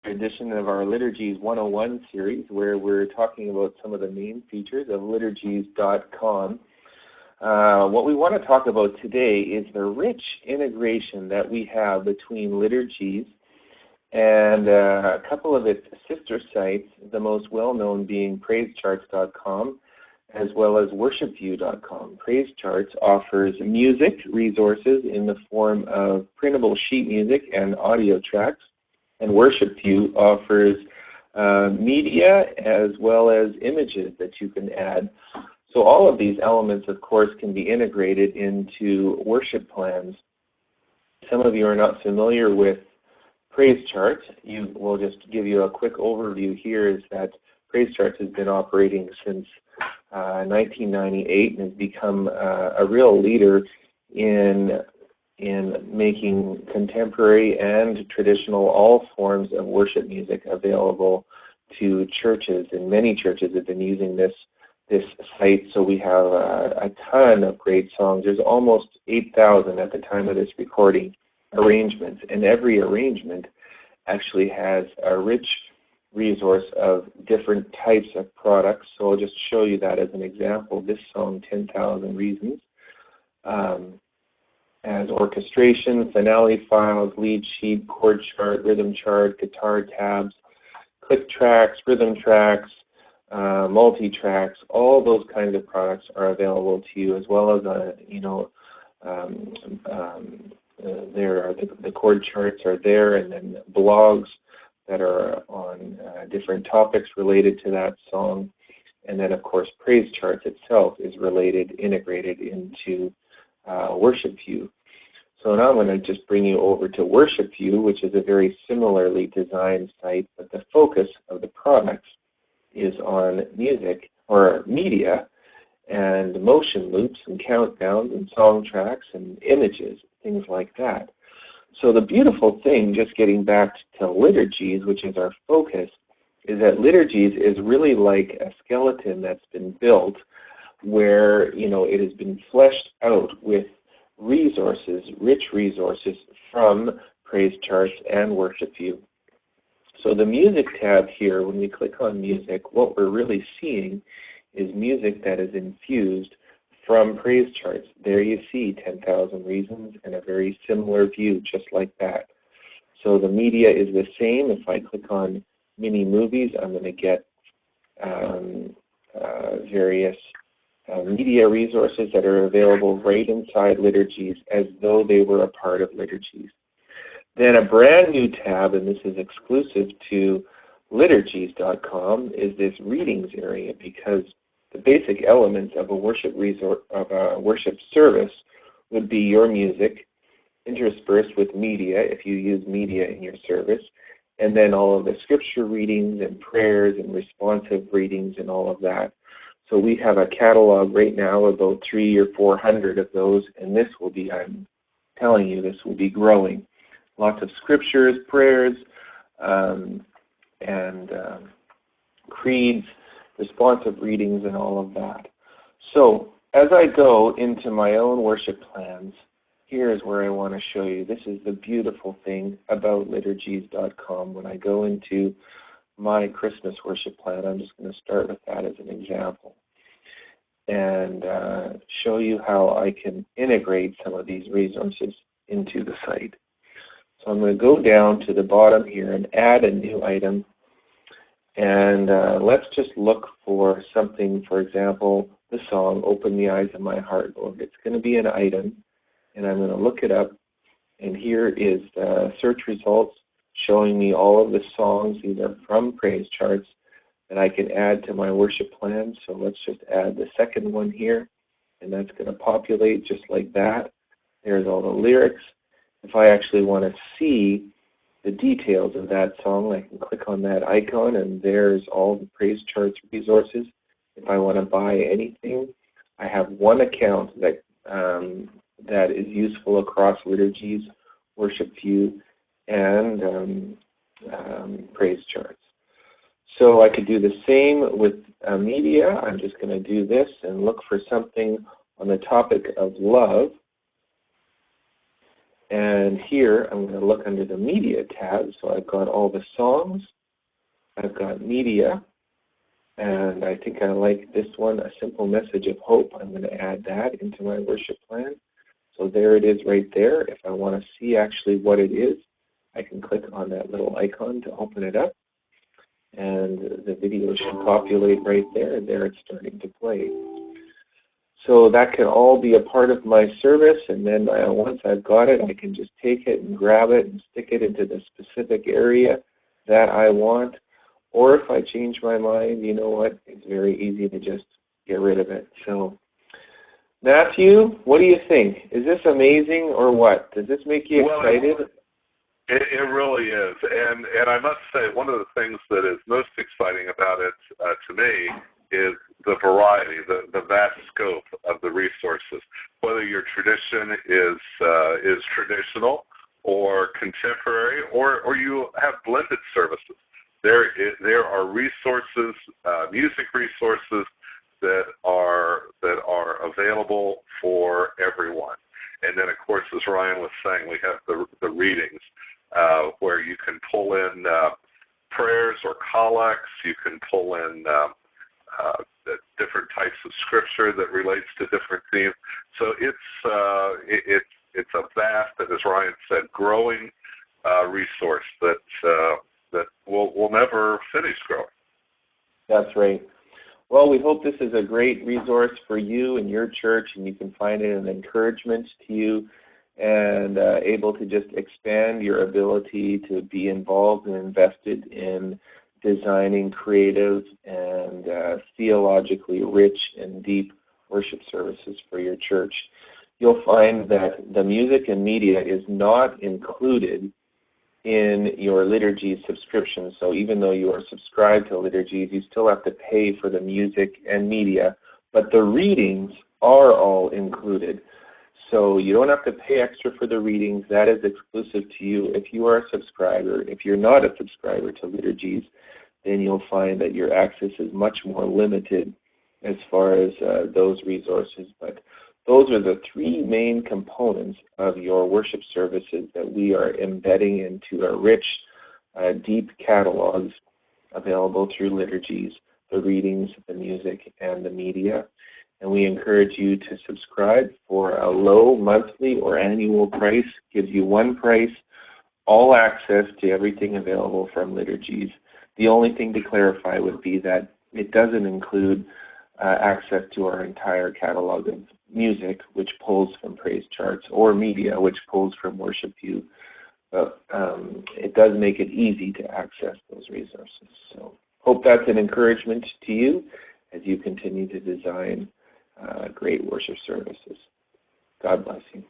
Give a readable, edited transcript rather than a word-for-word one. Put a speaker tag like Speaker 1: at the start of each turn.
Speaker 1: edition of our Liturgies 101 series, where we're talking about some of the main features of Liturgies.com. What we want to talk about today is the rich integration that we have between Liturgies and a couple of its sister sites, the most well-known being PraiseCharts.com as well as WorshipVue.com. PraiseCharts offers music resources in the form of printable sheet music and audio tracks, and WorshipVue offers media as well as images that you can add. So all of these elements, of course, can be integrated into worship plans. Some of you are not familiar with PraiseCharts. We'll just give you a quick overview here, is that PraiseCharts has been operating since 1998 and has become a real leader in making contemporary and traditional, all forms of worship music available to churches. And many churches have been using this site, so we have a ton of great songs. There's almost 8,000 at the time of this recording arrangements, and every arrangement actually has a rich resource of different types of products. So I'll just show you that as an example. This song, 10,000 Reasons, as orchestration, finale files, lead sheet, chord chart, rhythm chart, guitar tabs, click tracks, rhythm tracks, multi-tracks. All those kinds of products are available to you, as well as there are the chord charts are there, and then blogs that are on different topics related to that song. And then, of course, PraiseCharts itself is integrated into WorshipVue. So now I'm going to just bring you over to WorshipVue, which is a very similarly designed site, but the focus of the products is on music or media and motion loops and countdowns and song tracks and images, things like that. So the beautiful thing, just getting back to Liturgies, which is our focus, is that Liturgies is really like a skeleton that's been built where, it has been fleshed out with resources, rich resources from PraiseCharts and WorshipVue. So the music tab here, when we click on music, what we're really seeing is music that is infused from PraiseCharts. There you see 10,000 Reasons and a very similar view, just like that. So the media is the same. If I click on mini movies, I'm going to get various media resources that are available right inside Liturgies as though they were a part of Liturgies. Then a brand new tab, and this is exclusive to Liturgies.com, is this readings area, because the basic elements of a worship service would be your music interspersed with media, if you use media in your service, and then all of the scripture readings and prayers and responsive readings and all of that. So we have a catalog right now, about 300 or 400 of those, and this will be, I'm telling you, this will be growing. Lots of scriptures, prayers, and creeds, responsive readings, and all of that. So as I go into my own worship plans, here's where I want to show you. This is the beautiful thing about Liturgies.com. When I go into my Christmas worship plan, I'm just going to start with that as an example and show you how I can integrate some of these resources into the site. So I'm going to go down to the bottom here and add a new item. And let's just look for something, for example, the song, Open the Eyes of My Heart. Or it's going to be an item, and I'm going to look it up. And here is the search results showing me all of the songs. These are from PraiseCharts that I can add to my worship plan. So let's just add the second one here, and that's going to populate just like that. There's all the lyrics. If I actually want to see the details of that song, I can click on that icon, and there's all the PraiseCharts resources. If I want to buy anything, I have one account that that is useful across Liturgies, WorshipVue, and PraiseCharts. So I could do the same with media. I'm just going to do this and look for something on the topic of love. And here I'm going to look under the Media tab. So I've got all the songs. I've got Media. And I think I like this one, A Simple Message of Hope. I'm going to add that into my worship plan. So there it is right there. If I want to see actually what it is, I can click on that little icon to open it up. And the video should populate right there, and there it's starting to play. So that can all be a part of my service, and then once I've got it, I can just take it and grab it and stick it into the specific area that I want. Or if I change my mind, you know what, it's very easy to just get rid of it. So, Matthew, what do you think? Is this amazing or what? Does this make you excited?
Speaker 2: It really is. And I must say, one of the things that is most exciting about it to me is the variety, the vast scope of the resources. Whether your tradition is traditional or contemporary, or you have blended services, there are resources, music resources that are available for everyone. And then, of course, as Ryan was saying, we have the readings where you can pull in prayers or collects. You can pull in the different types of scripture that relates to different themes. So it's a vast, and as Ryan said, growing resource that will never finish growing.
Speaker 1: That's right. Well, we hope this is a great resource for you and your church, and you can find it an encouragement to you and able to just expand your ability to be involved and invested in designing creative and theologically rich and deep worship services for your church. You'll find that the music and media is not included in your Liturgies subscription. So even though you are subscribed to Liturgies, you still have to pay for the music and media, but the readings are all included. So you don't have to pay extra for the readings. That is exclusive to you if you are a subscriber. If you're not a subscriber to Liturgies, then you'll find that your access is much more limited as far as those resources. But those are the three main components of your worship services that we are embedding into a rich, deep catalogs available through Liturgies, the readings, the music, and the media. And we encourage you to subscribe for a low monthly or annual price. Gives you one price, all access to everything available from Liturgies. The only thing to clarify would be that it doesn't include access to our entire catalog of music, which pulls from PraiseCharts, or media, which pulls from WorshipVue. But it does make it easy to access those resources. So hope that's an encouragement to you as you continue to design great worship services. God bless you.